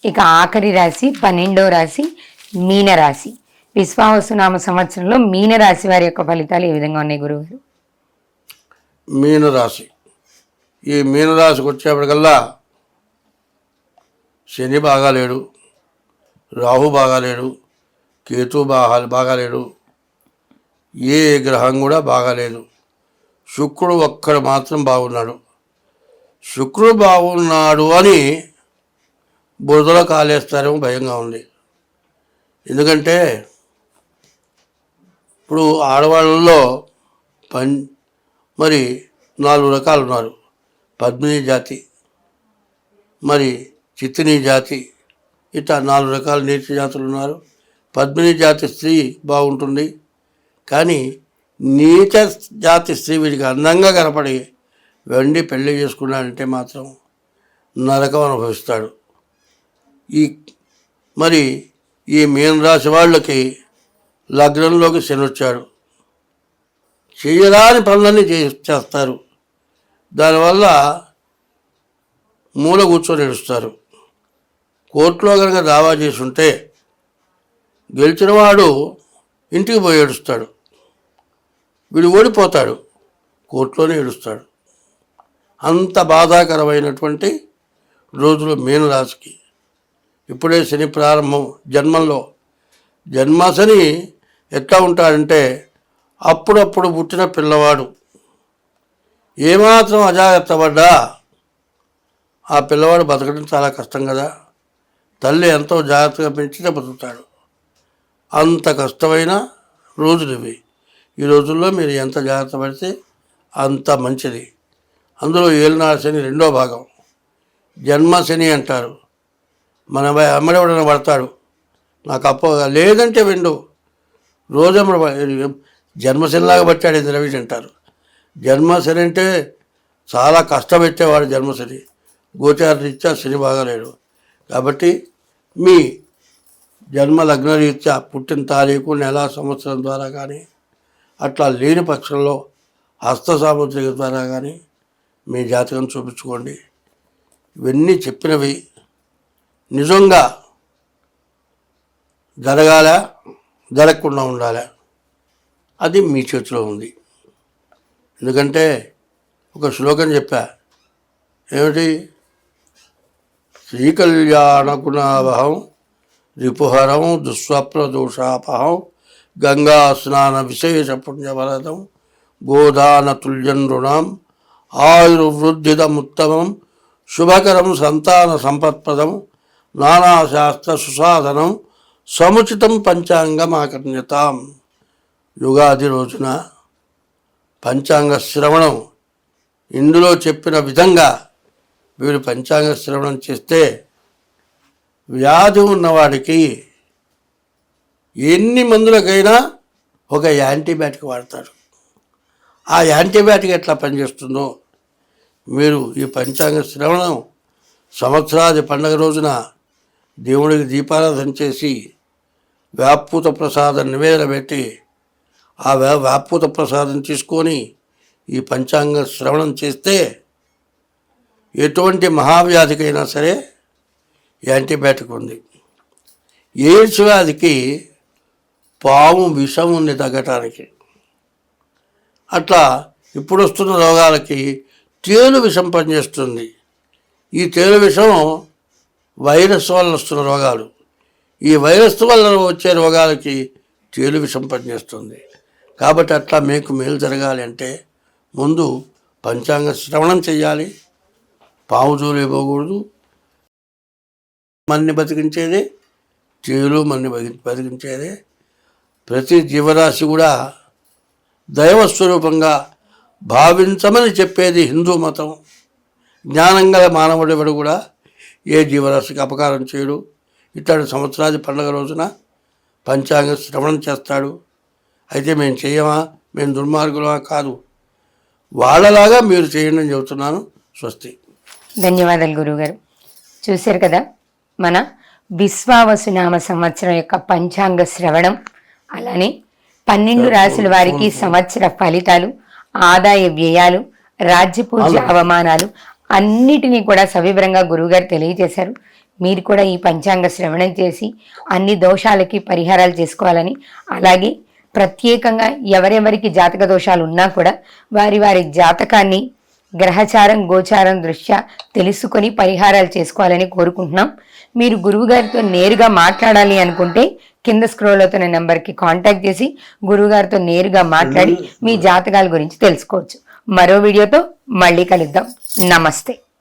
ఇక ఆఖరి రాశి 12వ రాశి మీనరాశి. విశ్వావసునామ సంవత్సరంలో మీనరాశి వారి యొక్క ఫలితాలు ఏ విధంగా ఉన్నాయి గురుగారు? మీనరాశి, ఈ మీనరాశికి వచ్చేప్పటికల్లా శని బాగాలేడు, రాహు బాగాలేడు, కేతు బాగాలేడు, ఏ గ్రహం కూడా బాగాలేదు. శుక్రుడు ఒక్కడు మాత్రం బాగున్నాడు. శుక్రుడు బాగున్నాడు అని బురదలో కాలేస్తారేమో భయంగా ఉంది. ఎందుకంటే ఇప్పుడు ఆడవాళ్ళలో మరి 4 రకాలు ఉన్నారు. పద్మిని జాతి, మరి చిత్తిని జాతి, ఇట్లా 4 రకాల నీచ జాతులు ఉన్నారు. పద్మిని జాతి స్త్రీ బాగుంటుంది, కానీ నీచ జాతి స్త్రీ వీడికి అందంగా కనపడి వెండి పెళ్లి చేసుకున్నాడంటే మాత్రం నరకం అనుభవిస్తాడు. మరి ఈ మీనరాశి వాళ్ళకి లగ్నంలోకి శని వచ్చాడు. చేయరాని పనులన్నీ చేస్తారు. దానివల్ల మూల కూర్చొని ఏడుస్తారు. కోర్టులో కనుక దావా చేసి ఉంటే గెలిచిన వాడు ఇంటికి పోయి ఏడుస్తాడు, వీడు ఓడిపోతాడు, కోర్టులోనే ఏడుస్తాడు. అంత బాధాకరమైనటువంటి రోజులు మీనరాశికి. ఇప్పుడే శని ప్రారంభం. జన్మశని ఎట్లా ఉంటాడంటే అప్పుడప్పుడు పుట్టిన పిల్లవాడు ఏమాత్రం అజాగ్రత్త పడ్డా ఆ పిల్లవాడు బతకడం చాలా కష్టం కదా. తల్లి ఎంతో జాగ్రత్తగా పెంచితే బతుకుతాడు. అంత కష్టమైన రోజులు ఇవి. ఈ రోజుల్లో మీరు ఎంత జాగ్రత్త పడితే అంత మంచిది. అందులో ఏలినాడు శని 2వ భాగం, జన్మశని అంటారు. మన అమ్మడెవడన పడతాడు, నాకు లేదంటే వెండు రోజమ్మ జన్మశనిలాగా పట్టాడు ఇది రవి అంటారు. జన్మశని అంటే చాలా కష్టపెట్టేవాడు జన్మశని. గోచార రీత్యా శని బాగాలేడు. కాబట్టి మీ జన్మ లగ్న రీత్యా పుట్టిన తారీఖు, నెల, సంవత్సరం ద్వారా కానీ, అట్లా లేని పక్షంలో హస్త సాముద్రిక ద్వారా కానీ మీ జాతకం చూపించుకోండి. ఇవన్నీ చెప్పినవి నిజంగా జరగాలా, జరగకుండా ఉండాలా, అది మీ చేతిలో ఉంది. ఎందుకంటే ఒక శ్లోకం చెప్పా, ఏమిటి? శ్రీకళ్యాణగుణావహం రిపుహరం దుస్వప్న దోషాపహం గంగా స్నాన విశేష పుణ్యవరదం గోదాన తుల్యం రుణం ఆయుర్వృద్ధిదముత్తమం శుభకరం సంతాన సంపత్ప్రదం నానాశాస్త్ర సుసాధనం సముచితం పంచాంగమాకర్ణ్యతాం. యుగాది రోజున పంచాంగ శ్రవణం, ఇందులో చెప్పిన విధంగా వీరు పంచాంగ శ్రవణం చేస్తే వ్యాధి ఉన్నవాడికి ఎన్ని మందులకైనా ఒక యాంటీబయాటిక్ వాడతాడు. ఆ యాంటీబయాటిక్ ఎట్లా పనిచేస్తుందో మీరు ఈ పంచాంగ శ్రవణం సంవత్సరాది పండగ రోజున దేవుడికి దీపారాధన చేసి వేపూత ప్రసాదం నివేదన పెట్టి ఆ వేపూత ప్రసాదం తీసుకొని ఈ పంచాంగ శ్రవణం చేస్తే ఎటువంటి మహావ్యాధికైనా సరే యాంటీబయాటిక్ ఉంది. ఎయిడ్స్ వ్యాధికి పాము విషం ఉంది తగ్గటానికి. అట్లా ఇప్పుడు వస్తున్న రోగాలకి తేలు విషం పనిచేస్తుంది. ఈ తేలు విషం వైరస్ వల్ల వస్తున్న రోగాలు. ఈ వైరస్ వల్ల వచ్చే రోగాలకి తేలు విషం పనిచేస్తుంది. కాబట్టి అట్లా మీకు మేలు జరగాలి అంటే ముందు పంచాంగ శ్రవణం చేయాలి. పాము జోలు ఇవ్వకూడదు. మన్ని బతికించేదే తేలు, మన్ని బతికించేదే. ప్రతి జీవరాశి కూడా దైవస్వరూపంగా భావించమని చెప్పేది హిందూ మతం. జ్ఞానం గల మానవుడెవడు కూడా ఏ జీవరాశికి అపకారం చేయడు. ఇట్లాంటి సంవత్సరాది పండుగ రోజున పంచాంగ శ్రవణం చేస్తాడు. అయితే మేము చేయమా, మేము దుర్మార్గులమా? కాదు, వాళ్ళలాగా మీరు చేయండి అని చెబుతున్నాను. స్వస్తి. ధన్యవాదాలు గురువుగారు. చూశారు కదా మన విశ్వావసునామ సంవత్సరం యొక్క పంచాంగ శ్రవణం, అలానే 12 రాశుల వారికి సంవత్సర ఫలితాలు, ఆదాయ వ్యయాలు, రాజ్య పూజ్య అవమానాలు అన్నిటినీ కూడా సవివరంగా గురువుగారు తెలియజేశారు. మీరు కూడా ఈ పంచాంగ శ్రవణం చేసి అన్ని దోషాలకి పరిహారాలు చేసుకోవాలని, అలాగే ప్రత్యేకంగా ఎవరెవరికి జాతక దోషాలు ఉన్నా కూడా వారి వారి జాతకాన్ని గ్రహచారం గోచారం దృష్ట్యా తెలుసుకొని పరిహారాలు చేసుకోవాలని కోరుకుంటున్నాం. మీరు గురువుగారితో నేరుగా మాట్లాడాలి అనుకుంటే కింద స్క్రోల్ అవుతున్న నెంబర్కి కాంటాక్ట్ చేసి గురువుగారితో నేరుగా మాట్లాడి మీ జాతకాల గురించి తెలుసుకోవచ్చు. మరో వీడియోతో మళ్ళీ కలుద్దాం. నమస్తే.